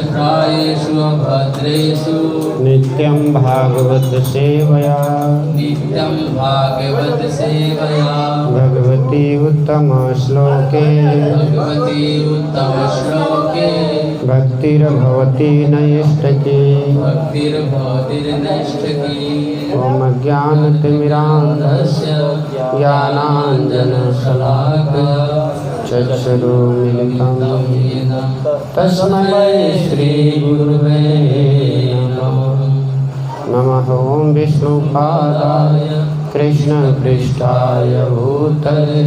प्रायेषु भद्रेषु नित्यं भागवत सेवया नित्यं भागवत सेवया भगवती उत्तम श्लोके भगवती उत्तम श्लोके भक्तिर्भवति नैष्ठिकी भक्तिर्भवति नैष्ठिकी ओम ज्ञानतिमिरान्धस्य ज्ञानाञ्जनशलाकया चक्षुरुन्मिलितं येन तस्मै श्रीगुरुवे नमः। नमः ओं विष्णुपादाय कृष्णपृष्ठाय भूतले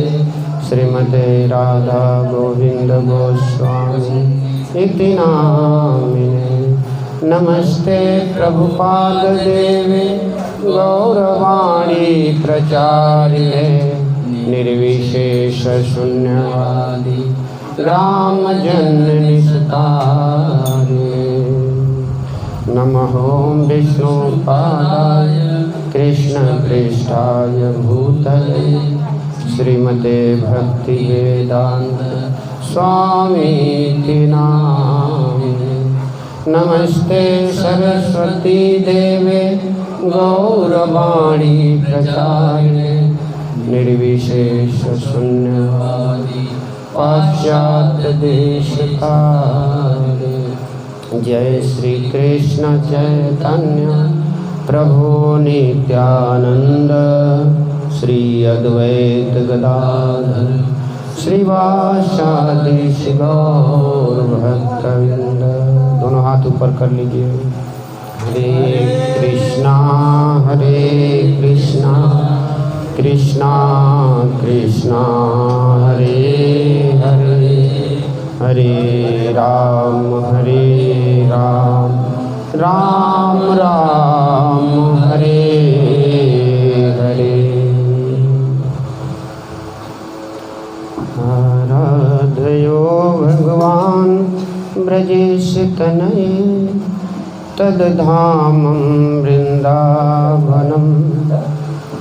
श्रीमते राधा गोविंद गोस्वामी इति नामिने। नमस्ते प्रभुपाददेवे गौरवाणी प्रचारिणे निर्विशेषशून्यवादी ग्रामजन्मनिष्ठारिणे। नमः ओं विष्णुपादाय कृष्णपृष्ठाय भूतले श्रीमते भक्तिवेदांत स्वामीति नामिने। नमस्ते सरस्वती देवे गौरवाणी प्रचारिणे निर्विशेषशून्यवादी पाश्चात्यदेशकारिणे। जय श्री कृष्ण चैतन्य प्रभु नित्यानंद श्री अद्वैत गदाधर श्रीवासादि गौर भक्तवृंद। दोनों हाथ ऊपर कर लीजिए। हरे कृष्णा कृष्णा कृष्णा हरे हरे हरे राम राम राम हरे हरे। आराधयो भगवान् ब्रजेश तनये तद्धामं वृन्दावनं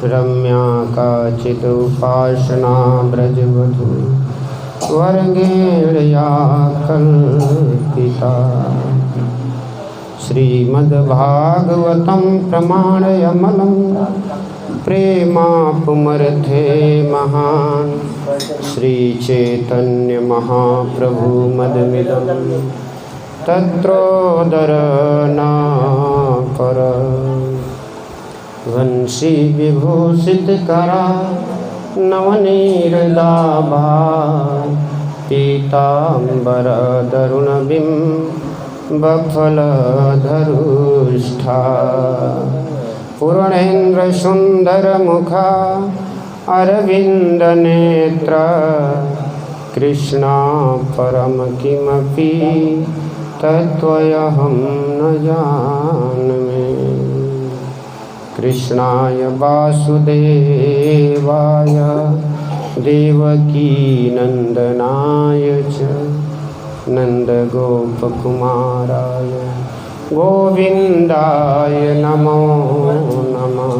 रम्या काचित् उपासना ब्रजवधू वर्गेण या कल्पिता। श्रीमद्भागवतं प्रमाणयमलं प्रेमापुमर्थे महान् श्रीचैतन्यमहाप्रभुमदमिदं तत्रोदरनापर। वंशी विभूषितकरा नवनीरदाभा पीताम्बरदरुणबिम्बफलधरुष्ठा पूर्णेन्द्रसुन्दरमुखा अरविन्दनेत्र कृष्णा परम किमपि तत्त्वयहं न जानामि। कृष्णाय वासुदेवाय देवकी नंदनाय च नंदगोपकुमाराय गोविंदाय नमो नमः।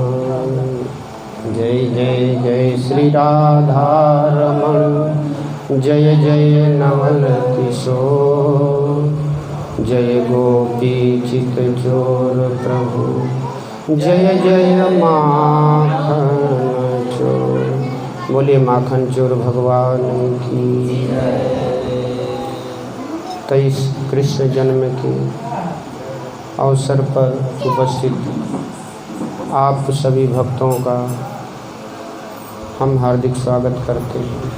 जय जय जय श्री राधारमण जय जय नवल किशोर जय गोपी चित चोर प्रभु जय जय माखन चोर। बोलिए माखन चोर भगवान की। 23 कृष्ण जन्म के अवसर पर उपस्थित आप सभी भक्तों का हम हार्दिक स्वागत करते हैं।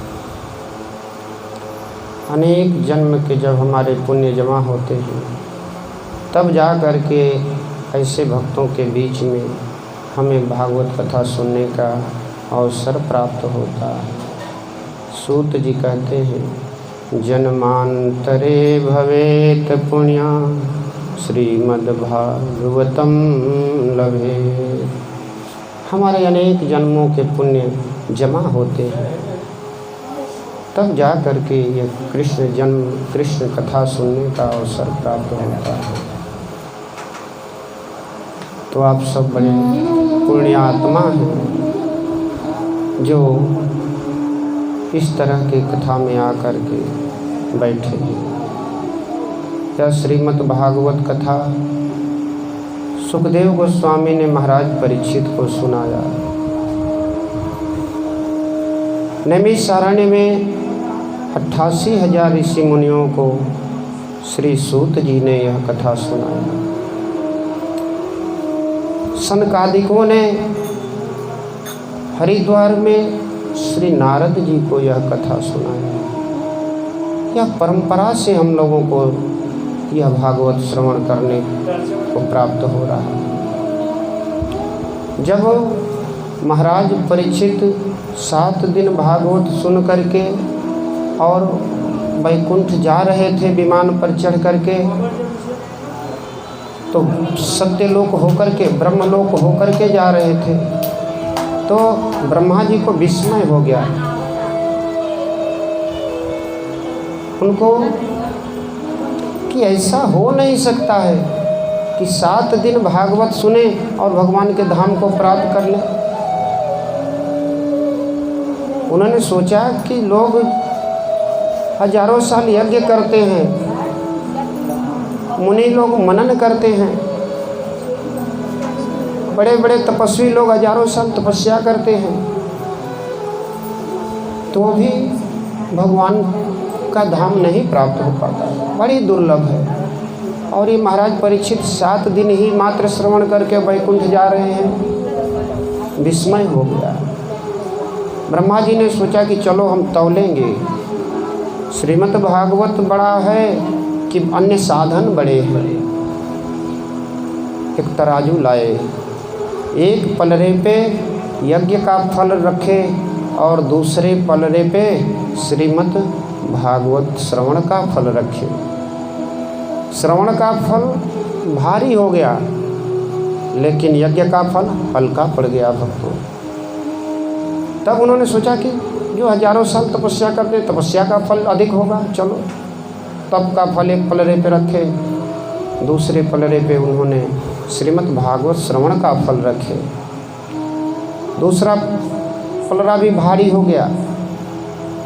अनेक जन्म के जब हमारे पुण्य जमा होते हैं तब जा कर के ऐसे भक्तों के बीच में हमें भागवत कथा सुनने का अवसर प्राप्त होता है। सूत जी कहते हैं जन्मांतरे भवेत पुण्य श्रीमद्भागवतम लभे। हमारे अनेक जन्मों के पुण्य जमा होते हैं तब जा कर के ये कृष्ण कथा सुनने का अवसर प्राप्त होता है। तो आप सब बड़े पुण्यात्मा हैं जो इस तरह की कथा में आकर के बैठे हैं। यह श्रीमद् भागवत कथा सुखदेव गोस्वामी ने महाराज परीक्षित को सुनाया। नैमिषारण्य में 88,000 ऋषि मुनियों को श्री सूत जी ने यह कथा सुनाया। सनकादिकों ने हरिद्वार में श्री नारद जी को यह कथा सुनाया। यह परंपरा से हम लोगों को यह भागवत श्रवण करने को प्राप्त हो रहा है। जब महाराज परीक्षित 7 दिन भागवत सुन करके और वैकुंठ जा रहे थे विमान पर चढ़ करके, तो सत्यलोक होकर के ब्रह्मलोक होकर के जा रहे थे, तो ब्रह्मा जी को विस्मय हो गया। उनको कि ऐसा हो नहीं सकता है कि 7 दिन भागवत सुने और भगवान के धाम को प्राप्त कर लें। उन्होंने सोचा कि लोग हजारों साल यज्ञ करते हैं, मुनि लोग मनन करते हैं, बड़े बड़े तपस्वी लोग हजारों साल तपस्या करते हैं, तो भी भगवान का धाम नहीं प्राप्त हो पाता, बड़ी दुर्लभ है। और ये महाराज परीक्षित 7 दिन ही मात्र श्रवण करके वैकुंठ जा रहे हैं। विस्मय हो गया। ब्रह्मा जी ने सोचा कि चलो हम तौलेंगे। श्रीमद् भागवत बड़ा है कि अन्य साधन बड़े हैं। एक तराजू लाए, एक पलड़े पे यज्ञ का फल रखे और दूसरे पलड़े पे श्रीमद् भागवत श्रवण का फल रखे। श्रवण का फल भारी हो गया, लेकिन यज्ञ का फल हल्का पड़ गया भक्तों। तब उन्होंने सोचा कि जो हजारों साल तपस्या करते, तपस्या का फल अधिक होगा, चलो तप का फल एक पलड़े पे रखे, दूसरे पलड़े पे उन्होंने श्रीमद् भागवत श्रवण का फल रखे। दूसरा पलड़ा भी भारी हो गया,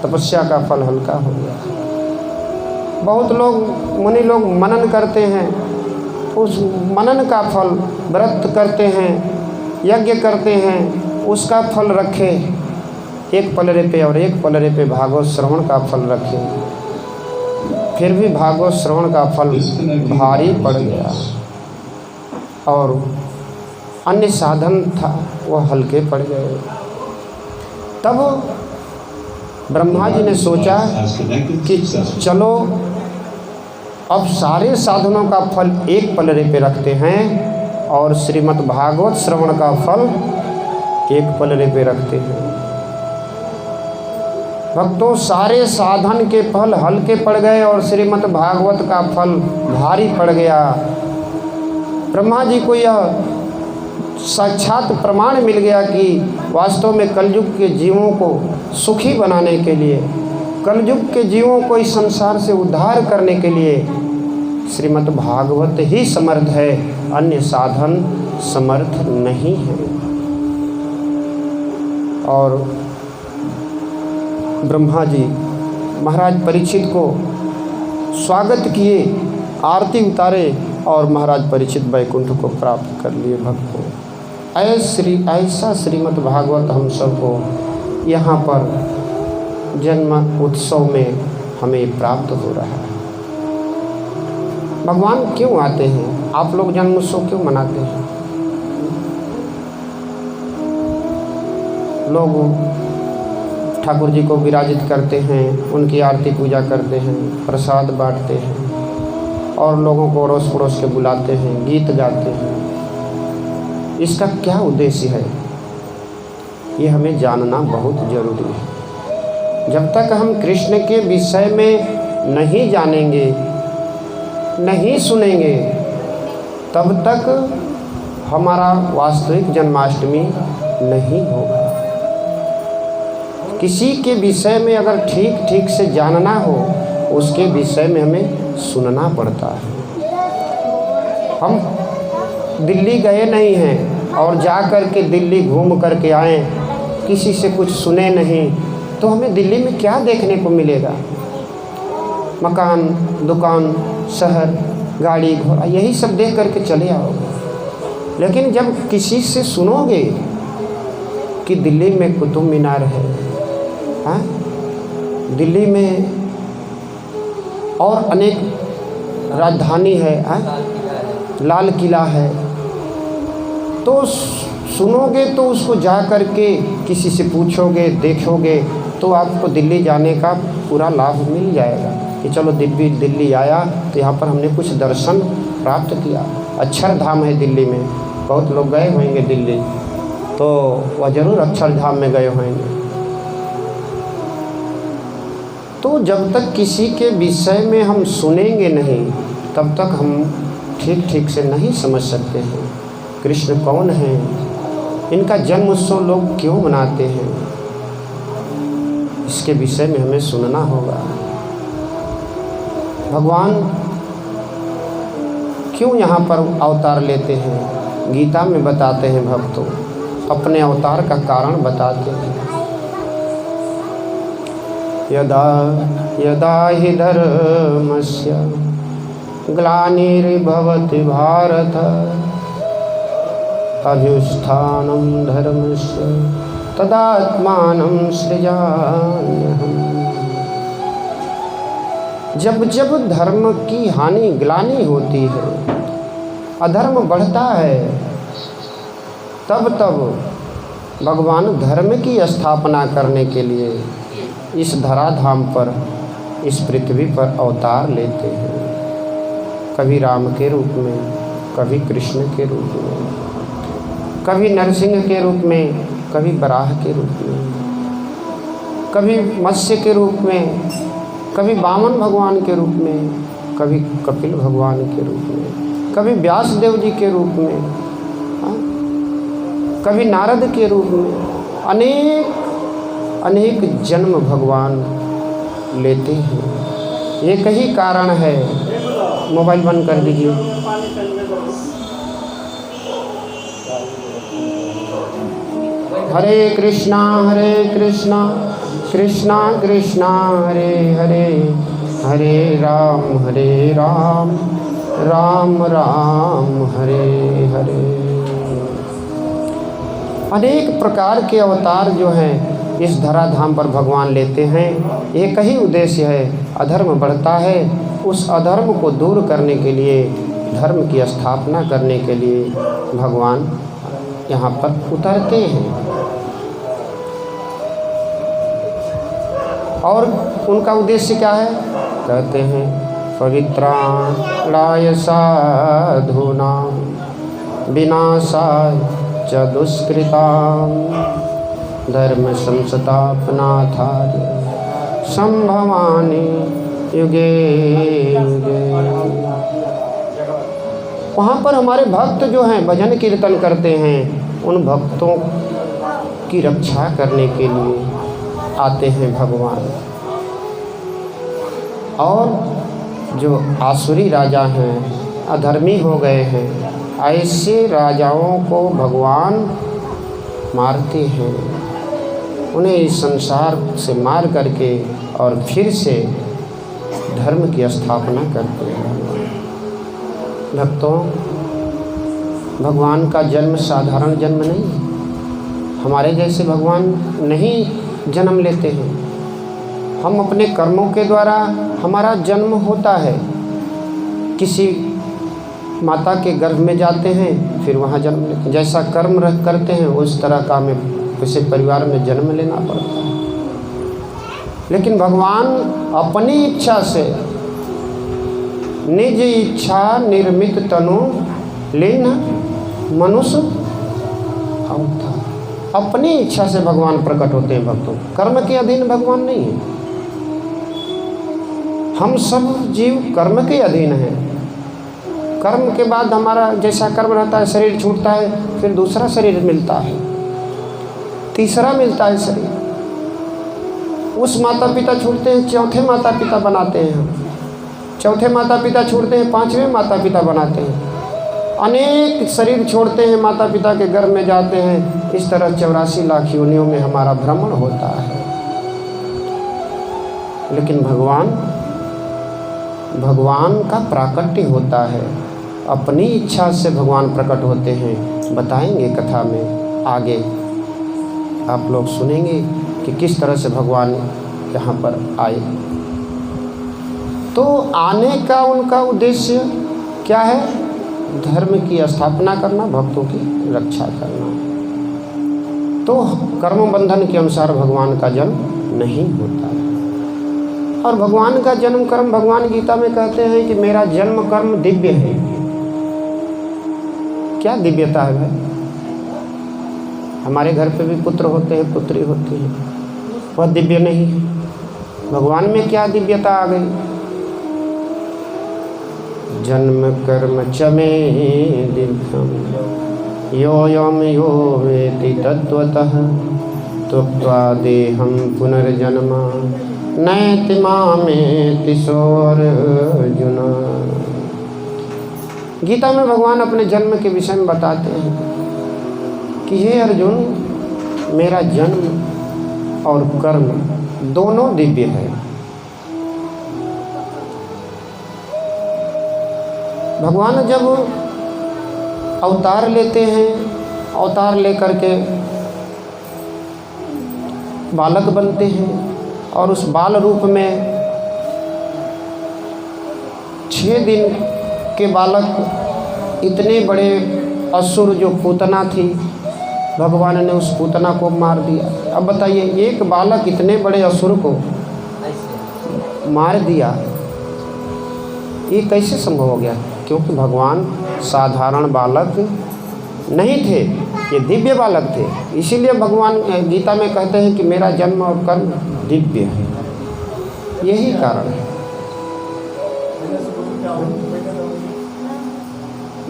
तपस्या का फल हल्का हो गया। बहुत लोग मुनि लोग मनन करते हैं, उस मनन का फल व्रत करते हैं, यज्ञ करते हैं, उसका फल रखे एक पलड़े पे और एक पलड़े पे भागवत श्रवण का फल रखे। फिर भी भागवत श्रवण का फल भारी पड़ गया और अन्य साधन था वो हल्के पड़ गए। तब ब्रह्मा जी ने सोचा कि चलो अब सारे साधनों का फल एक पलड़े पे रखते हैं और श्रीमद् भागवत श्रवण का फल एक पलड़े पे रखते हैं। भक्तों, सारे साधन के फल हल्के पड़ गए और श्रीमद् भागवत का फल भारी पड़ गया। ब्रह्मा जी को यह साक्षात प्रमाण मिल गया कि वास्तव में कलयुग के जीवों को सुखी बनाने के लिए, कलयुग के जीवों को इस संसार से उद्धार करने के लिए श्रीमद् भागवत ही समर्थ है, अन्य साधन समर्थ नहीं है। और ब्रह्मा जी महाराज परीक्षित को स्वागत किए, आरती उतारे और महाराज परीक्षित वैकुंठ को प्राप्त कर लिए। भक्तों, ऐसा श्रीमद् भागवत हम सबको यहाँ पर जन्म उत्सव में हमें प्राप्त हो रहा है। भगवान क्यों आते हैं? आप लोग जन्म उत्सव क्यों मनाते हैं? लोग ठाकुर जी को विराजित करते हैं, उनकी आरती पूजा करते हैं, प्रसाद बांटते हैं और लोगों को अड़ोस पड़ोस के बुलाते हैं, गीत गाते हैं। इसका क्या उद्देश्य है, ये हमें जानना बहुत ज़रूरी है। जब तक हम कृष्ण के विषय में नहीं जानेंगे, नहीं सुनेंगे, तब तक हमारा वास्तविक जन्माष्टमी नहीं होगा। किसी के विषय में अगर ठीक ठीक से जानना हो, उसके विषय में हमें सुनना पड़ता है। हम दिल्ली गए नहीं हैं और जा कर के दिल्ली घूम कर के आए, किसी से कुछ सुने नहीं, तो हमें दिल्ली में क्या देखने को मिलेगा? मकान, दुकान, शहर, गाड़ी घोड़ा यही सब देख करके चले आओगे। लेकिन जब किसी से सुनोगे कि दिल्ली में कुतुब मीनार है, हाँ, दिल्ली में और अनेक राजधानी है, हाँ, लाल किला है, तो सुनोगे तो उसको जा कर के किसी से पूछोगे, देखोगे, तो आपको दिल्ली जाने का पूरा लाभ मिल जाएगा कि चलो दिल्ली आया तो यहाँ पर हमने कुछ दर्शन प्राप्त किया। अक्षरधाम है दिल्ली में, बहुत लोग गए होंगे दिल्ली, तो वह ज़रूर अक्षरधाम में गए होंगे। तो जब तक किसी के विषय में हम सुनेंगे नहीं, तब तक हम ठीक से नहीं समझ सकते हैं कृष्ण कौन है, इनका जन्म उत्सव लोग क्यों मनाते हैं, इसके विषय में हमें सुनना होगा। भगवान क्यों यहाँ पर अवतार लेते हैं, गीता में बताते हैं, भक्तों अपने अवतार का कारण बताते हैं। यदा यदा हि धर्मस्य ग्लानिर्भवति भारत अभ्युत्थानं धर्मस्य तदात्मानं सृजाम्यहम्। जब जब धर्म की हानि ग्लानि होती है, अधर्म बढ़ता है, तब तब भगवान धर्म की स्थापना करने के लिए इस धराधाम पर, इस पृथ्वी पर अवतार लेते हैं। कभी राम के रूप में, कभी कृष्ण के रूप में, कभी नरसिंह के रूप में, कभी वराह के रूप में, कभी मत्स्य के रूप में, कभी वामन भगवान के रूप में, कभी कपिल भगवान के रूप में, कभी व्यास देव जी के रूप में, कभी नारद के रूप में, अनेक जन्म भगवान लेते हैं। एक ही कारण है, मोबाइल बंद कर दीजिए। हरे कृष्णा कृष्णा कृष्णा हरे हरे, हरे राम राम राम हरे हरे। अनेक प्रकार के अवतार जो हैं इस धराधाम पर भगवान लेते हैं। एक ही उद्देश्य है, अधर्म बढ़ता है, उस अधर्म को दूर करने के लिए, धर्म की स्थापना करने के लिए भगवान यहाँ पर उतरते हैं। और उनका उद्देश्य क्या है? कहते हैं पवित्राणाय साधूनां विनाशाय च दुष्कृतां धर्म संस्थापनार्थाय संभवामि युगे युगे। वहाँ पर हमारे भक्त जो हैं भजन कीर्तन करते हैं, उन भक्तों की रक्षा करने के लिए आते हैं भगवान। और जो आसुरी राजा हैं, अधर्मी हो गए हैं, ऐसे राजाओं को भगवान मारते हैं, उन्हें इस संसार से मार करके और फिर से धर्म की स्थापना करते हैं। भक्तों, भगवान का जन्म साधारण जन्म नहीं है। हमारे जैसे भगवान नहीं जन्म लेते हैं। हम अपने कर्मों के द्वारा हमारा जन्म होता है। किसी माता के गर्भ में जाते हैं, फिर वहाँ जन्म लेते हैं। जैसा कर्म करते हैं उस तरह का हमें किसी परिवार में जन्म लेना पड़ता है। लेकिन भगवान अपनी इच्छा से, निज इच्छा निर्मित तनु लीन मनुष्य अवतार, अपनी इच्छा से भगवान प्रकट होते हैं। भक्तों, कर्म के अधीन भगवान नहीं है। हम सब जीव कर्म के अधीन हैं। कर्म के बाद हमारा जैसा कर्म रहता है, शरीर छूटता है, फिर दूसरा शरीर मिलता है, तीसरा मिलता है शरीर। उस माता पिता छूटते हैं, चौथे माता पिता बनाते हैं हम। चौथे माता पिता छूटते हैं, पांचवें माता पिता बनाते हैं। अनेक शरीर छोड़ते हैं, माता पिता के गर्भ में जाते हैं। इस तरह 84 लाख योनियों में हमारा भ्रमण होता है। लेकिन भगवान भगवान का प्राकट्य होता है, अपनी इच्छा से भगवान प्रकट होते हैं। बताएंगे कथा में आगे, आप लोग सुनेंगे कि किस तरह से भगवान यहाँ पर आए। तो आने का उनका उद्देश्य क्या है? धर्म की स्थापना करना, भक्तों की रक्षा करना। तो कर्म बंधन के अनुसार भगवान का जन्म नहीं होता है। और भगवान का जन्म कर्म, भगवान गीता में कहते हैं कि मेरा जन्म कर्म दिव्य है। क्या दिव्यता है भाई? हमारे घर पे भी पुत्र होते हैं, पुत्री होती है, वह दिव्य नहीं है। भगवान में क्या दिव्यता आ गई? जन्म कर्म चमे दिव्यम योऽयं यो वेति तत्त्वतः त्यक्त्वा देहं पुनर्जन्म नैति मामेति सोऽर्जुन। गीता में भगवान अपने जन्म के विषय में बताते हैं कि हे अर्जुन, मेरा जन्म और कर्म दोनों दिव्य है। भगवान जब अवतार लेते हैं, अवतार लेकर के बालक बनते हैं और उस बाल रूप में 6 दिन के बालक इतने बड़े असुर जो पूतना थी, भगवान ने उस पूतना को मार दिया। अब बताइए, एक बालक इतने बड़े असुर को मार दिया, ये कैसे संभव हो गया? क्योंकि भगवान साधारण बालक नहीं थे, ये दिव्य बालक थे। इसीलिए भगवान गीता में कहते हैं कि मेरा जन्म और कर्म दिव्य है। यही कारण है।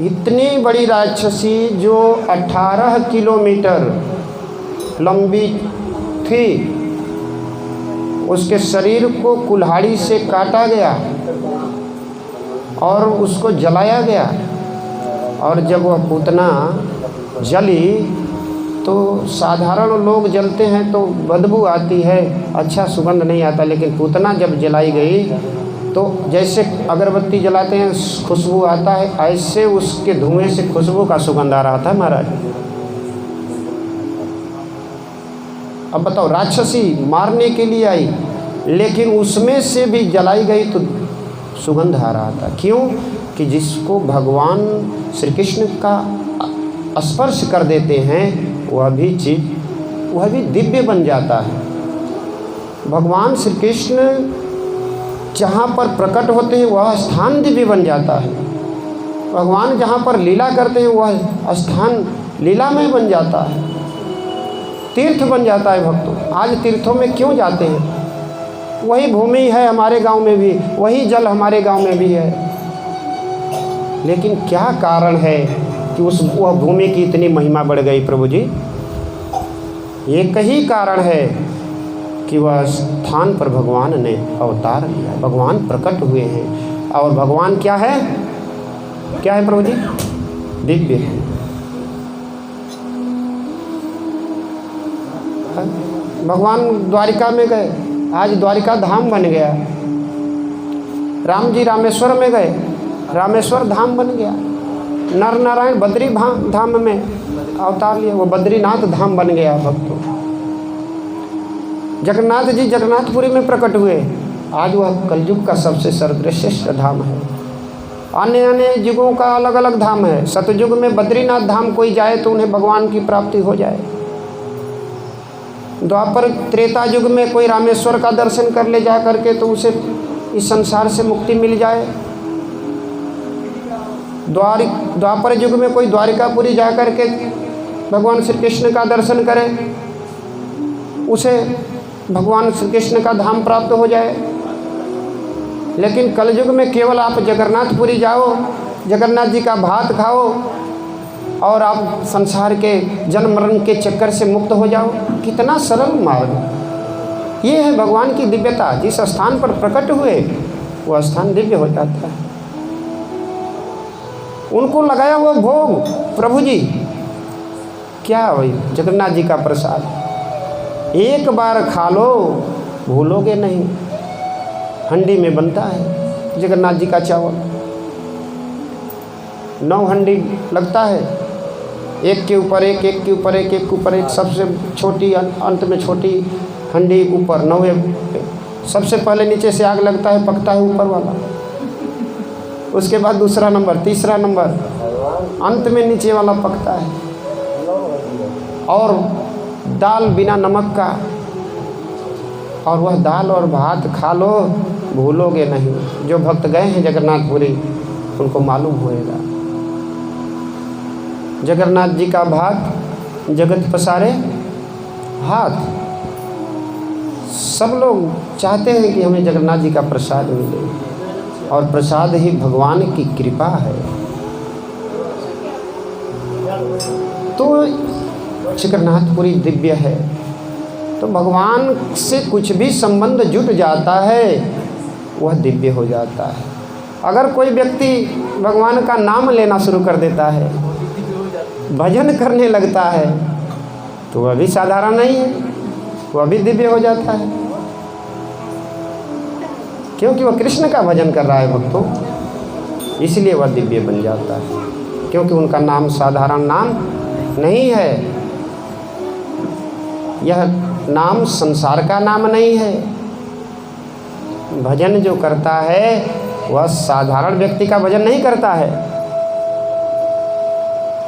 इतनी बड़ी राक्षसी जो 18 किलोमीटर लंबी थी, उसके शरीर को कुल्हाड़ी से काटा गया और उसको जलाया गया। और जब वह पूतना जली तो साधारण लोग जलते हैं तो बदबू आती है, अच्छा सुगंध नहीं आता, लेकिन पूतना जब जलाई गई तो जैसे अगरबत्ती जलाते हैं खुशबू आता है, ऐसे उसके धुएं से खुशबू का सुगंध आ रहा था महाराज। अब बताओ, राक्षसी मारने के लिए आई, लेकिन उसमें से भी जलाई गई तो सुगंध आ रहा था। क्यों? कि जिसको भगवान श्री कृष्ण का स्पर्श कर देते हैं वह भी दिव्य बन जाता है। भगवान श्री कृष्ण जहाँ पर प्रकट होते हैं वह स्थान दिव्य बन जाता है। भगवान जहाँ पर लीला करते हैं वह स्थान लीलामय बन जाता है, तीर्थ बन जाता है। भक्तों, आज तीर्थों में क्यों जाते हैं? वही भूमि है हमारे गांव में भी, वही जल हमारे गांव में भी है, लेकिन क्या कारण है कि वह भूमि की इतनी महिमा बढ़ गई? प्रभु जी, एक ही कारण है कि वह स्थान पर भगवान ने अवतार लिया, भगवान प्रकट हुए हैं। और भगवान क्या है? क्या है प्रभु जी? दिव्य है। भगवान द्वारिका में गए, आज द्वारिका धाम बन गया। राम जी रामेश्वर में गए, रामेश्वर धाम बन गया। नर नारायण बद्री धाम में अवतार लिए, वो बद्रीनाथ धाम बन गया। भक्तों, जगन्नाथ जी जगन्नाथपुरी में प्रकट हुए, आज वह कलयुग का सबसे सर्वश्रेष्ठ धाम है। अन्य अन्य युगों का अलग अलग धाम है। सतयुग में बद्रीनाथ धाम कोई जाए तो उन्हें भगवान की प्राप्ति हो जाए। द्वापर त्रेता युग में कोई रामेश्वर का दर्शन कर ले जा करके तो उसे इस संसार से मुक्ति मिल जाए। द्वापर युग में कोई द्वारिकापुरी जा करके भगवान श्री कृष्ण का दर्शन करे, उसे भगवान श्री कृष्ण का धाम प्राप्त हो जाए। लेकिन कलयुग में केवल आप जगन्नाथपुरी जाओ, जगन्नाथ जी का भात खाओ और आप संसार के जन्म मरण के चक्कर से मुक्त हो जाओ। कितना सरल मार्ग! ये है भगवान की दिव्यता। जिस स्थान पर प्रकट हुए वह स्थान दिव्य हो जाता है। उनको लगाया हुआ भोग, प्रभु जी क्या भाई, जगन्नाथ जी का प्रसाद एक बार खा लो, भूलोगे नहीं। हंडी में बनता है, जगन्नाथ जी का चावल, 9 हंडी लगता है, एक के ऊपर एक, एक के ऊपर एक, एक के ऊपर एक, सबसे छोटी अंत में छोटी हंडी ऊपर, 9 सबसे पहले नीचे से आग लगता है, पकता है ऊपर वाला, उसके बाद दूसरा नंबर, तीसरा नंबर, अंत में नीचे वाला पकता है। और दाल बिना नमक का, और वह दाल और भात खा लो, भूलोगे नहीं। जो भक्त गए हैं जगन्नाथपुरी उनको मालूम होएगा। जगन्नाथ जी का भात जगत पसारे हाथ। सब लोग चाहते हैं कि हमें जगन्नाथ जी का प्रसाद मिले, और प्रसाद ही भगवान की कृपा है। तो जगन्नाथपुरी दिव्य है, तो भगवान से कुछ भी संबंध जुट जाता है वह दिव्य हो जाता है। अगर कोई व्यक्ति भगवान का नाम लेना शुरू कर देता है, भजन करने लगता है, तो वह भी साधारण नहीं है, वह भी दिव्य हो जाता है, क्योंकि वह कृष्ण का भजन कर रहा है भक्तों, इसलिए वह दिव्य बन जाता है। क्योंकि उनका नाम साधारण नाम नहीं है, यह नाम संसार का नाम नहीं है। भजन जो करता है वह साधारण व्यक्ति का भजन नहीं करता है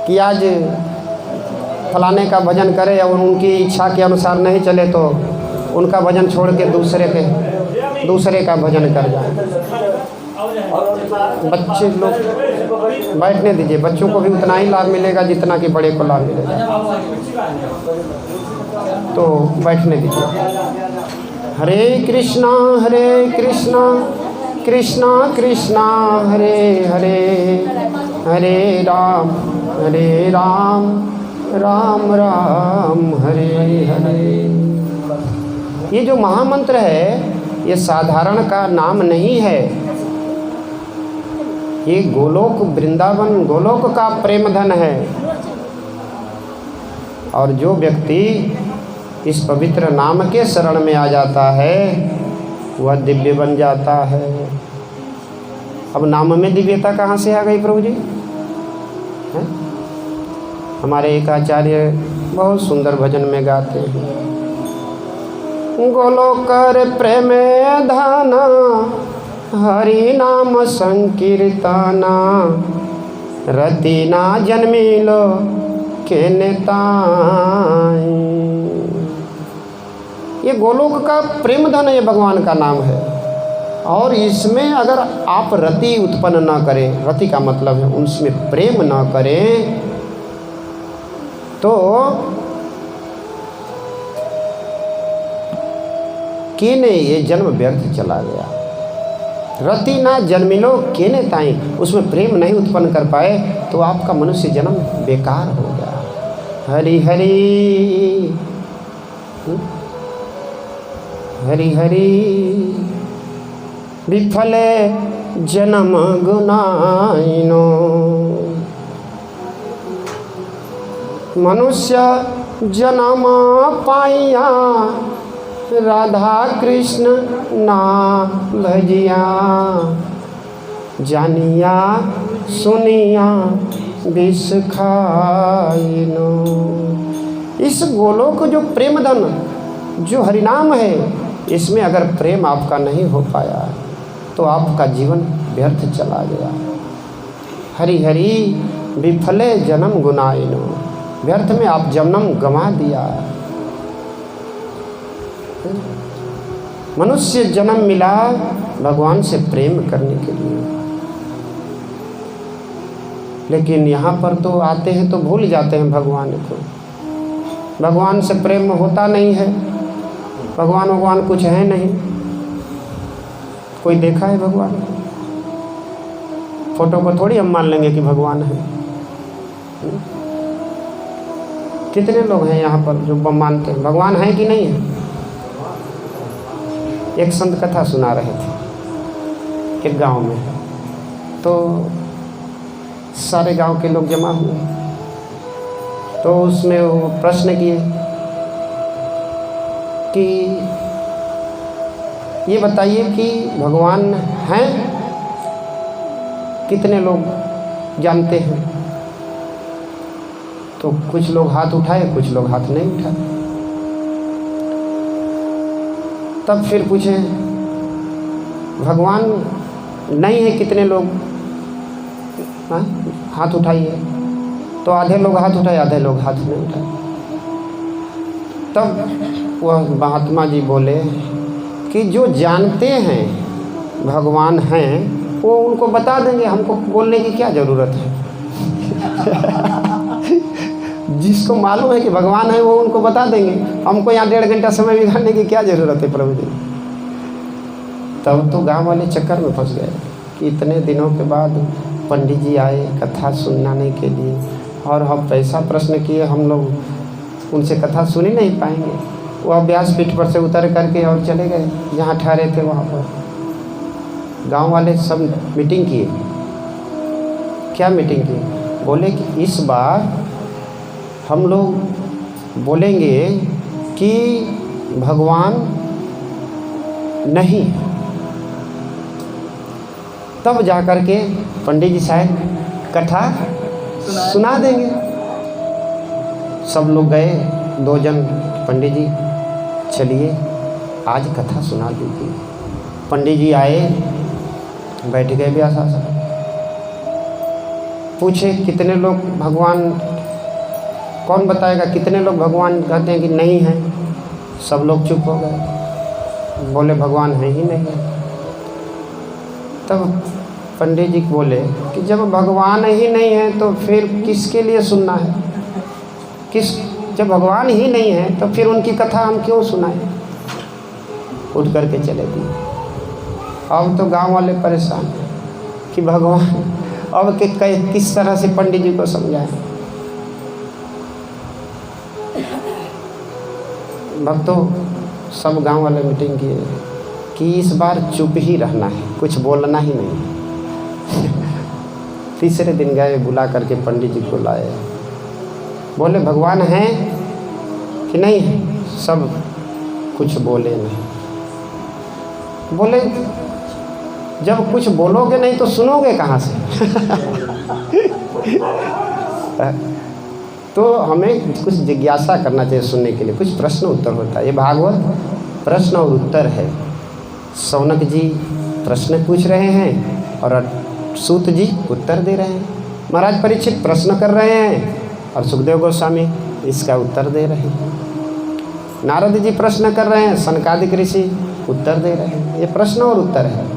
कि आज फलाने का भजन करे और उनकी इच्छा के अनुसार नहीं चले तो उनका भजन छोड़ के दूसरे का भजन कर जाए। बच्चे लोग बैठने दीजिए, बच्चों को भी उतना ही लाभ मिलेगा जितना कि बड़े को लाभ मिलेगा, तो बैठने दीजिए। हरे कृष्णा कृष्णा कृष्णा हरे हरे, हरे राम राम राम हरे हरे। ये जो महामंत्र है ये साधारण का नाम नहीं है, ये गोलोक वृंदावन गोलोक का प्रेम धन है। और जो व्यक्ति इस पवित्र नाम के शरण में आ जाता है वह दिव्य बन जाता है। अब नाम में दिव्यता कहाँ से आ गई प्रभु जी? है? हमारे एक आचार्य बहुत सुंदर भजन में गाते हैं, गोलोकर प्रेम धाना हरि नाम संकीर्तना, रति ना जन्मिलो के नेताई। ये गोलोक का प्रेम धन ये भगवान का नाम है। और इसमें अगर आप रति उत्पन्न ना करें, रति का मतलब है उसमें प्रेम ना करें, तो केने ये जन्म व्यर्थ चला गया। रति ना जन्मिलो केने ताई, उसमें प्रेम नहीं उत्पन्न कर पाए तो आपका मनुष्य जन्म बेकार हो गया। हरि हरि हरि हरि विफले जन्म गुनाइनो, मनुष्य जन्म पाइया राधा कृष्ण ना भजिया, जानिया सुनिया विष खाइनो। इस गोलोक जो प्रेम धन जो हरिनाम है, इसमें अगर प्रेम आपका नहीं हो पाया तो आपका जीवन व्यर्थ चला गया। हरि हरि विफले जन्म गुनाइनो, व्यर्थ में आप जन्म गंवा दिया। मनुष्य जन्म मिला भगवान से प्रेम करने के लिए, लेकिन यहाँ पर तो आते हैं तो भूल जाते हैं भगवान को। भगवान से प्रेम होता नहीं है, भगवान कुछ है नहीं। कोई देखा है भगवान? फोटो को थोड़ी हम मान लेंगे कि भगवान है। कितने लोग हैं यहाँ पर जो मानते हैं भगवान है कि नहीं है? एक संत कथा सुना रहे थे एक गांव में, तो सारे गांव के लोग जमा हुए, तो उसमें वो प्रश्न किए कि ये बताइए कि भगवान हैं कितने लोग जानते हैं? तो कुछ लोग हाथ उठाए, कुछ लोग हाथ नहीं उठाए। तब फिर पूछे भगवान नहीं है, कितने लोग हाथ उठाइए। तो आधे लोग हाथ उठाए, आधे लोग हाथ नहीं उठाए। तब वह महात्मा जी बोले कि जो जानते हैं भगवान हैं वो उनको बता देंगे, हमको बोलने की क्या ज़रूरत है। जिसको मालूम है कि भगवान है वो उनको बता देंगे, हमको यहाँ 1.5 घंटा समय बिगाड़ने की क्या ज़रूरत है प्रभु जी। तब तो गांव वाले चक्कर में फंस गए कि इतने दिनों के बाद पंडित जी आए कथा सुनाने के लिए, और हम ऐसा प्रश्न किए, हम लोग उनसे कथा सुन ही नहीं पाएंगे। वह व्यासपीठ पर से उतर करके और चले गए जहाँ ठहरे थे वहाँ पर। गांव वाले सब मीटिंग किए। क्या मीटिंग की? बोले कि इस बार हम लोग बोलेंगे कि भगवान नहीं। तब जा कर के पंडित जी शायद कथा सुना देंगे। सब लोग गए, 2 जन, पंडित जी चलिए आज कथा सुना दीजिए। पंडित जी आए, बैठ गए व्यास आसन। पूछे कितने लोग भगवान, कौन बताएगा कितने लोग भगवान कहते हैं कि नहीं है? सब लोग चुप हो गए, बोले भगवान है ही नहीं है। तब पंडित जी बोले कि जब भगवान ही नहीं है तो फिर किसके लिए सुनना है? जब भगवान ही नहीं है तो फिर उनकी कथा हम क्यों सुनाएं? उठ करके चले गए। अब तो गांव वाले परेशान हैं कि भगवान अब किस तरह से पंडित जी को समझाएं। भक्तों, सब गांव वाले मीटिंग किए कि इस बार चुप ही रहना है, कुछ बोलना ही नहीं। तीसरे दिन गए, बुला करके पंडित जी को लाए। बोले भगवान हैं कि नहीं है? सब कुछ बोले नहीं। बोले जब कुछ बोलोगे नहीं तो सुनोगे कहाँ से? तो हमें कुछ जिज्ञासा करना चाहिए सुनने के लिए, कुछ प्रश्न उत्तर होता है। ये भागवत प्रश्न और उत्तर है। शौनक जी प्रश्न पूछ रहे हैं और सूत जी उत्तर दे रहे हैं। महाराज परीक्षित प्रश्न कर रहे हैं और सुखदेव गोस्वामी इसका उत्तर दे रहे हैं। नारद जी प्रश्न कर रहे हैं, सनकादिक ऋषि उत्तर दे रहे हैं। ये प्रश्न और उत्तर है,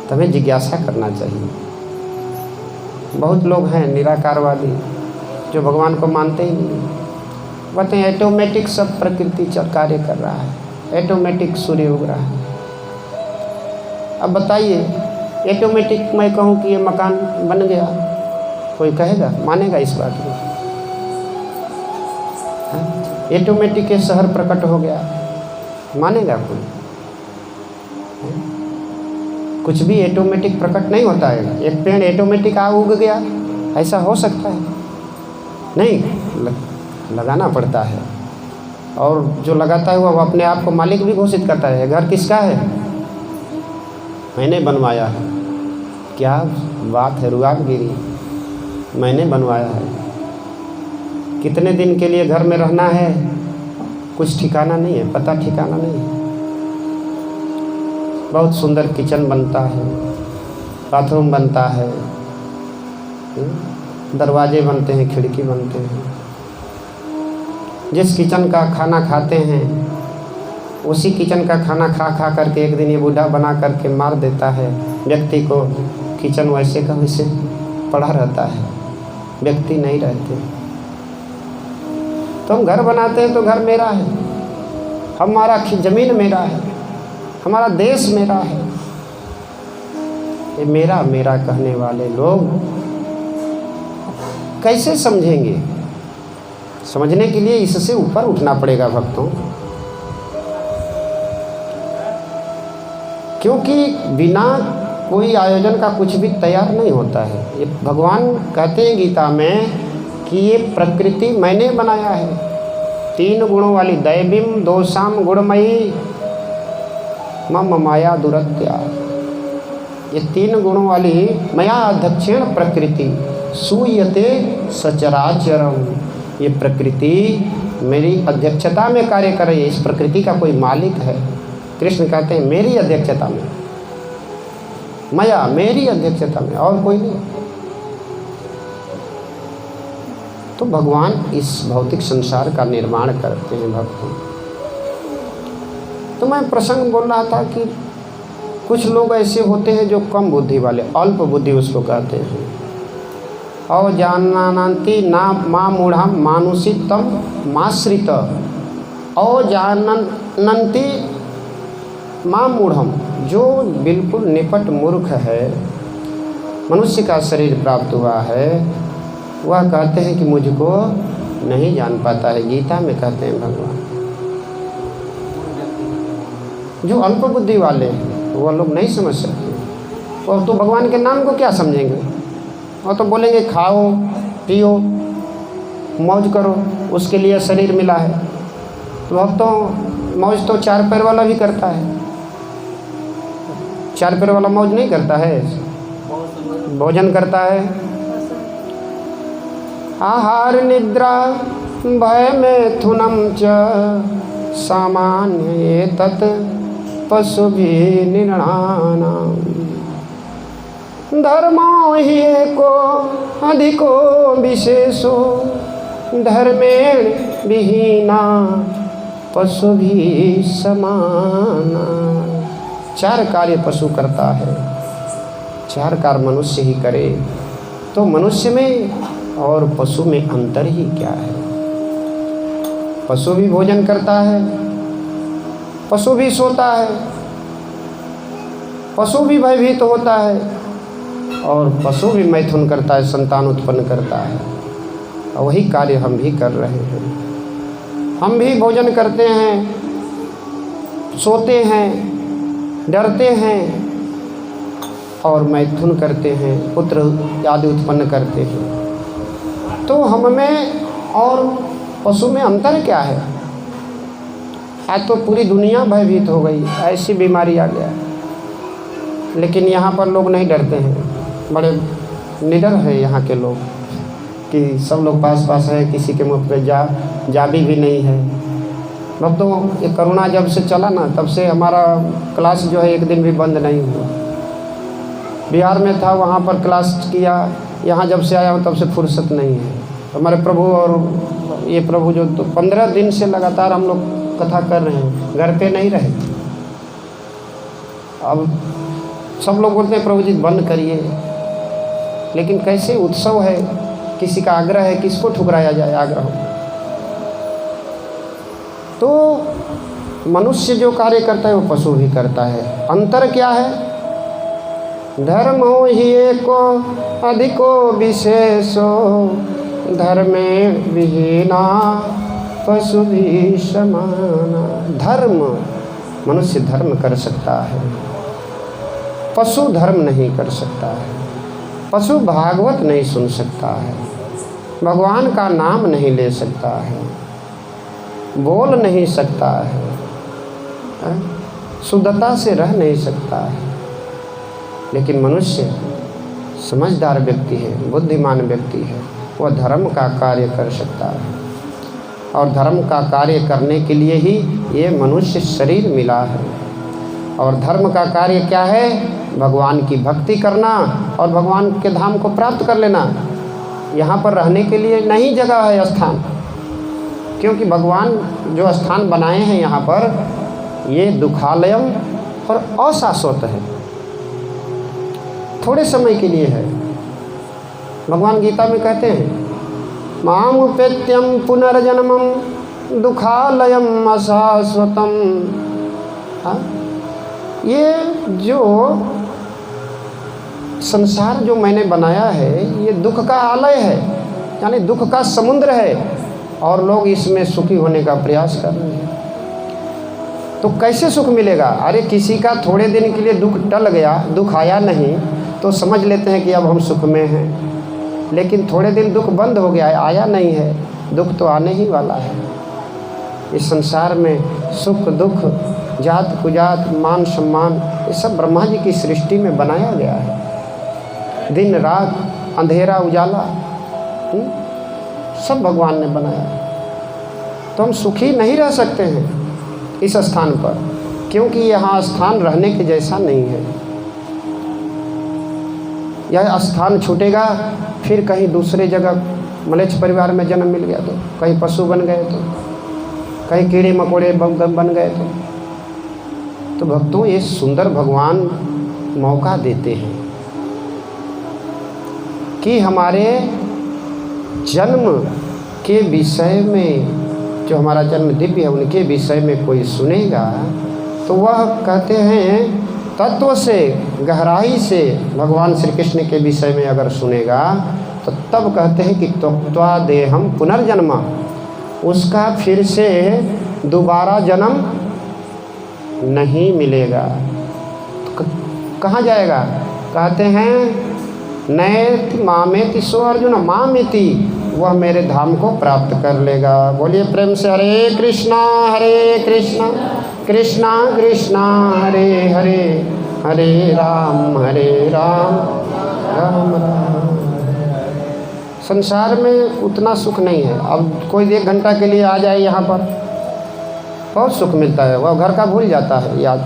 तो हमें जिज्ञासा करना चाहिए। बहुत लोग हैं निराकारवादी जो भगवान को मानते ही नहीं, कहते हैं ऑटोमेटिक सब प्रकृति कार्य कर रहा है, ऑटोमेटिक सूर्य उग रहा है। अब बताइए, ऑटोमेटिक मैं कहूँ कि ये मकान बन गया, कोई कहेगा, मानेगा इस बात को? ऑटोमेटिक ये शहर प्रकट हो गया, मानेगा कोई? कुछ भी ऑटोमेटिक प्रकट नहीं होता है। एक पेड़ ऑटोमेटिक उग गया, ऐसा हो सकता है? नहीं, लगाना पड़ता है। और जो लगाता है वो अपने आप को मालिक भी घोषित करता है। घर किसका है? मैंने बनवाया है। क्या बात है, रुआबगिरी, मैंने बनवाया है। कितने दिन के लिए घर में रहना है कुछ ठिकाना नहीं है, पता ठिकाना नहीं है। बहुत सुंदर किचन बनता है, बाथरूम बनता है, दरवाजे बनते हैं, खिड़की बनते हैं। जिस किचन का खाना खाते हैं उसी किचन का खाना खा खा करके एक दिन ये बूढ़ा बना करके मार देता है व्यक्ति को। किचन वैसे का वैसे पड़ा रहता है, व्यक्ति नहीं रहते। तो हम घर बनाते हैं तो घर मेरा है, हमारा ज़मीन मेरा है, हमारा देश मेरा है। ये मेरा मेरा कहने वाले लोग कैसे समझेंगे? समझने के लिए इससे ऊपर उठना पड़ेगा भक्तों, क्योंकि बिना कोई आयोजन का कुछ भी तैयार नहीं होता है। ये भगवान कहते हैं गीता में कि ये प्रकृति मैंने बनाया है, 3 गुणों वाली, दैवीम दोषाम गुणमयी मम माया दुरत्या। ये 3 गुणों वाली मया अध्यक्षेण प्रकृति सूयते सचराचरम, ये प्रकृति मेरी अध्यक्षता में कार्य कर रही है। इस प्रकृति का कोई मालिक है? कृष्ण कहते हैं मेरी अध्यक्षता में, मया मेरी अध्यक्षता में, और कोई नहीं। तो भगवान इस भौतिक संसार का निर्माण करते हैं भक्तों। तो मैं प्रसंग बोल रहा था कि कुछ लोग ऐसे होते हैं जो कम बुद्धि वाले, अल्प बुद्धि उसको कहते हैं। और जानन्ति ना माँ मूढ़म मानुषी तम माश्रित, और जानन्ति माँ मूढ़म, जो बिल्कुल निपट मूर्ख है, मनुष्य का शरीर प्राप्त हुआ है, वह कहते हैं कि मुझको नहीं जान पाता है। गीता में कहते हैं भगवान। जो अल्प बुद्धि वाले हैं वह लोग नहीं समझ सकते। और तो भगवान के नाम को क्या समझेंगे? और तो बोलेंगे खाओ पियो मौज करो, उसके लिए शरीर मिला है। तो अब तो मौज तो 4 पैर वाला भी करता है। 4 पैर वाला मौज नहीं करता है, भोजन करता है। आहार निद्रा भय मैथुनम च सामान्य तत् पशुभिः निर्णानाम्, धर्मो हि एको अधिको विशेषो धर्मेण विहीना पशुभिः समाना। 4 कार्य पशु करता है, 4 कार्य मनुष्य ही करे। तो मनुष्य में और पशु में अंतर ही क्या है? पशु भी भोजन करता है, पशु भी सोता है, पशु भी भयभीत होता है, और पशु भी मैथुन करता है, संतान उत्पन्न करता है। और वही कार्य हम भी कर रहे हैं। हम भी भोजन करते हैं, सोते हैं, डरते हैं, और मैथुन करते हैं, पुत्र आदि उत्पन्न करते हैं। तो हम में और पशु में अंतर क्या है? आज तो पूरी दुनिया भयभीत हो गई, ऐसी बीमारी आ गया। लेकिन यहाँ पर लोग नहीं डरते हैं, बड़े निडर है यहाँ के लोग कि सब लोग पास पास है, किसी के मुँह पे जाबी भी नहीं है। अब तो ये कोरोना जब से चला ना, तब से हमारा क्लास जो है एक दिन भी बंद नहीं हुआ। बिहार में था, वहाँ पर क्लास किया, यहाँ जब से आया हूँ तब से फुर्सत नहीं है। हमारे प्रभु और ये प्रभु जो तो 15 दिन से लगातार हम लोग कथा कर रहे हैं, घर पे नहीं रहे। अब सब लोग बोलते हैं प्रभु जी बंद करिए, लेकिन कैसे उत्सव है, किसी का आग्रह है, किसको ठुकराया जाए आग्रह? तो मनुष्य जो कार्य करता है वो पशु भी करता है। अंतर क्या है? धर्मो हि एको अधिको विशेषो धर्मे विहीना पशुभिः समाना। धर्म, मनुष्य धर्म कर सकता है, पशु धर्म नहीं कर सकता है। पशु भागवत नहीं सुन सकता है, भगवान का नाम नहीं ले सकता है, बोल नहीं सकता है, शुद्धता से रह नहीं सकता है। लेकिन मनुष्य समझदार व्यक्ति है, बुद्धिमान व्यक्ति है, वह धर्म का कार्य कर सकता है। और धर्म का कार्य करने के लिए ही ये मनुष्य शरीर मिला है। और धर्म का कार्य क्या है? भगवान की भक्ति करना और भगवान के धाम को प्राप्त कर लेना। यहाँ पर रहने के लिए नहीं जगह है, स्थान, क्योंकि भगवान जो स्थान बनाए हैं यहाँ पर, ये दुखालयम और अशाश्वत है, थोड़े समय के लिए है। भगवान गीता में कहते हैं मामुपेत्यम पुनर्जन्मम दुखालयम अशाश्वतम। ये जो संसार जो मैंने बनाया है, ये दुख का आलय है, यानी दुख का समुद्र है, और लोग इसमें सुखी होने का प्रयास कर रहे हैं। तो कैसे सुख मिलेगा? अरे किसी का थोड़े दिन के लिए दुख टल गया, दुख आया नहीं, तो समझ लेते हैं कि अब हम सुख में हैं। लेकिन थोड़े दिन दुख बंद हो गया है, आया नहीं है, दुख तो आने ही वाला है। इस संसार में सुख दुख जात कुजात, मान सम्मान, ये सब ब्रह्मा जी की सृष्टि में बनाया गया है। दिन रात, अंधेरा उजाला, सब भगवान ने बनाया। तो हम सुखी नहीं रह सकते हैं इस स्थान पर, क्योंकि यहाँ स्थान रहने के जैसा नहीं है। यह स्थान छूटेगा, फिर कहीं दूसरे जगह मलेच्छ परिवार में जन्म मिल गया तो, कहीं पशु बन गए तो, कहीं कीड़े मकोड़े बन गए तो भक्तों, ये सुंदर भगवान मौका देते हैं कि हमारे जन्म के विषय में, जो हमारा जन्म दिव्य है उनके विषय में कोई सुनेगा तो वह कहते हैं तत्व से, गहराई से भगवान श्री कृष्ण के विषय में अगर सुनेगा तो तब कहते हैं कि त्यक्त्वा देहम पुनर्जन्म, उसका फिर से दोबारा जन्म नहीं मिलेगा। तो कहाँ जाएगा? कहते हैं नैति मामेति सो अर्जुन मामेति, वह मेरे धाम को प्राप्त कर लेगा। बोलिए प्रेम से हरे कृष्णा कृष्णा कृष्णा हरे हरे, हरे राम राम राम। संसार में उतना सुख नहीं है। अब कोई 1 घंटा के लिए आ जाए यहाँ पर, बहुत सुख मिलता है, वह घर का भूल जाता है याद।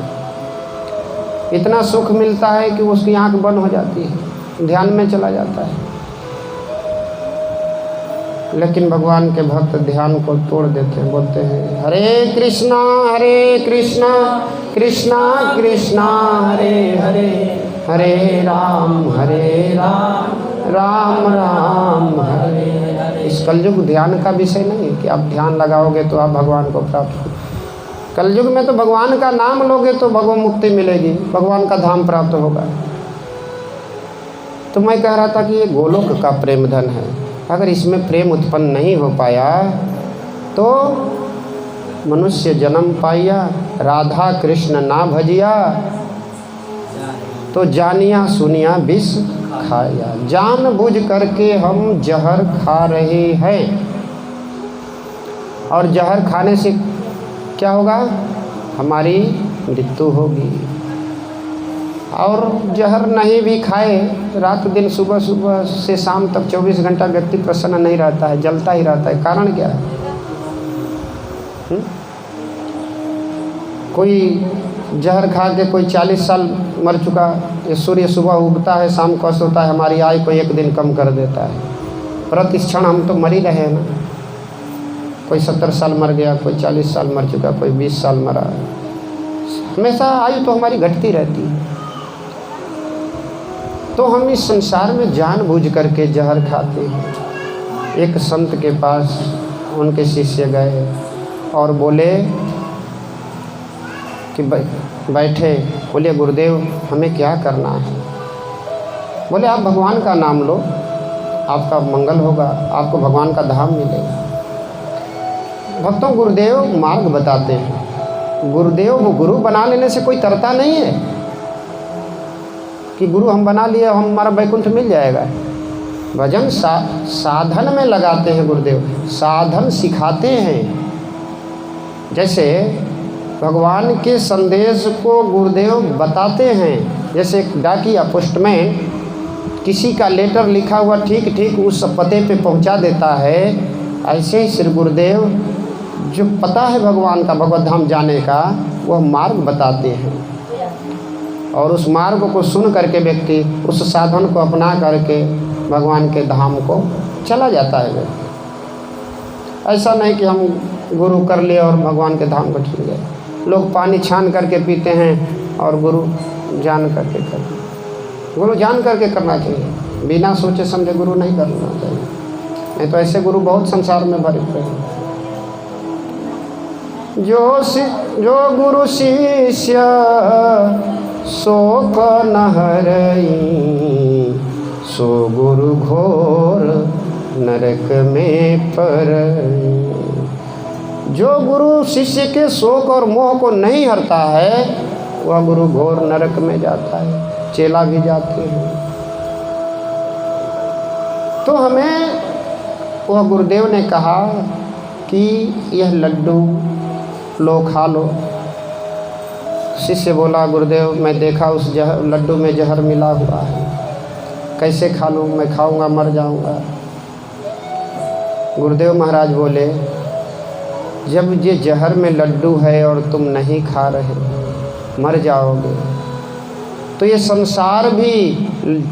इतना सुख मिलता है कि उसकी आंख बंद हो जाती है, ध्यान में चला जाता है। लेकिन भगवान के भक्त ध्यान को तोड़ देते हैं, बोलते हैं हरे कृष्णा कृष्णा कृष्णा हरे हरे, हरे राम राम राम हरे हरे। इस कलयुग ध्यान का विषय नहीं है कि आप ध्यान लगाओगे तो आप भगवान को प्राप्त करोगे। कलयुग में तो भगवान का नाम लोगे तो भगवान मुक्ति मिलेगी, भगवान का धाम प्राप्त होगा। तो मैं कह रहा था कि ये गोलोक का प्रेम धन है। अगर इसमें प्रेम उत्पन्न नहीं हो पाया तो मनुष्य जन्म पाया, राधा कृष्ण ना भजिया, तो जानिया सुनिया विष खाया। जान बुझ करके हम जहर खा रहे हैं, और जहर खाने से क्या होगा? हमारी मृत्यु होगी। और जहर नहीं भी खाए, रात दिन सुबह से शाम तक 24 घंटा व्यक्ति प्रसन्न नहीं रहता है, जलता ही रहता है। कारण क्या है? कोई जहर खा के कोई 40 साल मर चुका, ये सूर्य सुबह उगता है शाम को अस्त होता है, हमारी आयु को 1 दिन कम कर देता है। प्रति क्षण हम तो मर ही रहे हैं ना। कोई 70 साल मर गया, कोई 40 साल मर चुका, कोई 20 साल मरा। हमेशा आयु तो हमारी घटती रहती है। तो हम इस संसार में जानबूझ करके जहर खाते हैं। एक संत के पास उनके शिष्य गए और बोले कि बैठे, बोले गुरुदेव हमें क्या करना है? बोले आप भगवान का नाम लो, आपका मंगल होगा, आपको भगवान का धाम मिलेगा। भक्तों, गुरुदेव मार्ग बताते हैं। गुरुदेव वो गुरु बना लेने से कोई तरता नहीं है कि गुरु हम बना लिए हमारा वैकुंठ मिल जाएगा। भजन साधन में लगाते हैं गुरुदेव, साधन सिखाते हैं। जैसे भगवान के संदेश को गुरुदेव बताते हैं। जैसे एक डाकिया पोस्टमैन किसी का लेटर लिखा हुआ ठीक ठीक उस पते पे पहुंचा देता है, ऐसे ही श्री गुरुदेव जो पता है भगवान का, भगवत धाम जाने का, वह मार्ग बताते हैं। और उस मार्ग को सुन करके व्यक्ति उस साधन को अपना करके भगवान के धाम को चला जाता है व्यक्ति। ऐसा नहीं कि हम गुरु कर लिए और भगवान के धाम को चले गए। लोग पानी छान करके पीते हैं और गुरु जान करके करते। गुरु जान करके करना चाहिए, बिना सोचे समझे गुरु नहीं करना चाहिए। नहीं तो ऐसे गुरु बहुत संसार में भरे पड़े हैं। जो गुरु शिष्य शोक न हरई, सो गुरु घोर नरक में परई। जो गुरु शिष्य के शोक और मोह को नहीं हरता है वह गुरु घोर नरक में जाता है, चेला भी जाते हैं। तो हमें वह गुरुदेव ने कहा कि यह लड्डू लो, खा लो, शिष्य बोला गुरुदेव मैं देखा उस जहर लड्डू में जहर मिला हुआ है, कैसे खा लूँ, मैं खाऊंगा मर जाऊंगा। गुरुदेव महाराज बोले जब ये जहर में लड्डू है और तुम नहीं खा रहे मर जाओगे, तो ये संसार भी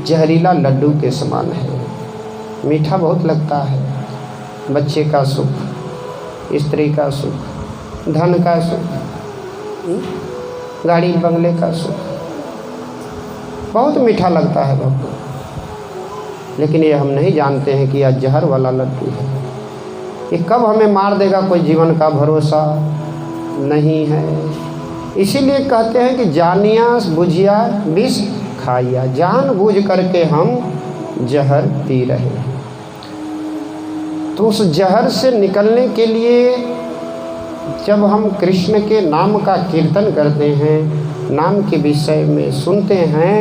जहरीला लड्डू के समान है। मीठा बहुत लगता है, बच्चे का सुख, स्त्री का सुख, धन का सुख, गाड़ी बंगले का सुख बहुत मीठा लगता है भक्तों, लेकिन ये हम नहीं जानते हैं कि यह जहर वाला लड्डू है। ये कब हमें मार देगा कोई जीवन का भरोसा नहीं है। इसीलिए कहते हैं कि जानिया बुझिया विष खाइया, जान बूझ करके हम जहर पी रहे हैं। तो उस जहर से निकलने के लिए जब हम कृष्ण के नाम का कीर्तन करते हैं, नाम के विषय में सुनते हैं,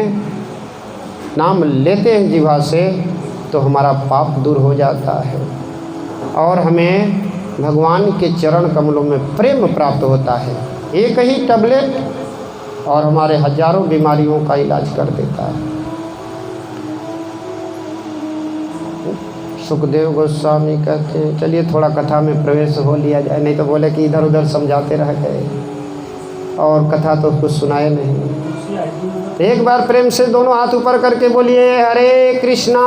नाम लेते हैं जीवा से, तो हमारा पाप दूर हो जाता है और हमें भगवान के चरण कमलों में प्रेम प्राप्त होता है। एक ही टैबलेट और हमारे हजारों बीमारियों का इलाज कर देता है। सुखदेव गोस्वामी कहते हैं चलिए थोड़ा कथा में प्रवेश हो लिया जाए, नहीं तो बोले कि इधर उधर समझाते रह गए और कथा तो कुछ सुनाए नहीं। एक बार प्रेम से दोनों हाथ ऊपर करके बोलिए हरे कृष्णा